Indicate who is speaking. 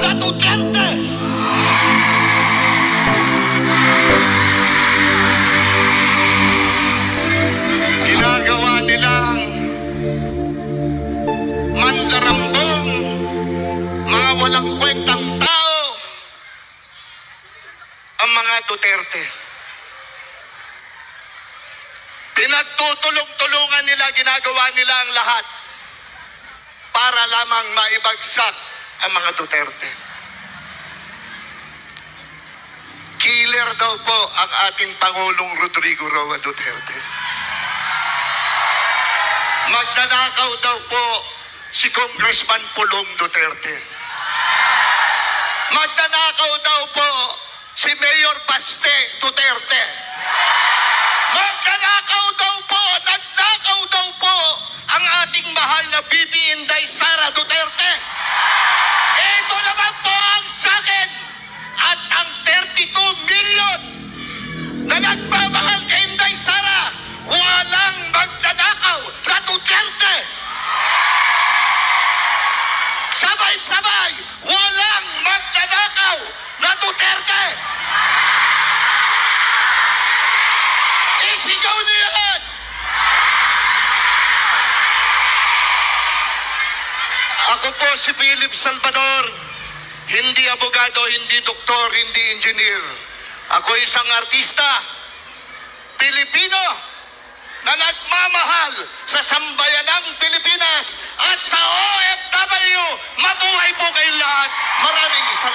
Speaker 1: na Duterte. Ginagawa nilang mandarambong, mga walang kwentang tao, ang mga Duterte. Pinagtutulong-tulungan nila, ginagawa nila ang lahat para lamang maibagsak ang mga Duterte. Killer daw po ang ating Pangulong Rodrigo Roa Duterte. Magnanakaw daw po si Congressman Pulong Duterte. Magnanakaw daw po si Mayor Baste Duterte. Magnanakaw daw po, nagnakaw daw po ang ating mahal na Bibi Inday Sara Duterte. Ito naman po ang sakin at ang 32 million na nagmamahal kay Inday Sara, walang magnanakaw na Duterte. Sabay-sabay, walang magnanakaw na Duterte. Isigaw niyo yan! Ako po si Philip Salvador, hindi abogado, hindi doktor, hindi engineer. Ako isang artista, Pilipino, na nagmamahal sa sambayanang Pilipinas at sa OFW. Mabuhay po kayong lahat. Maraming salamat.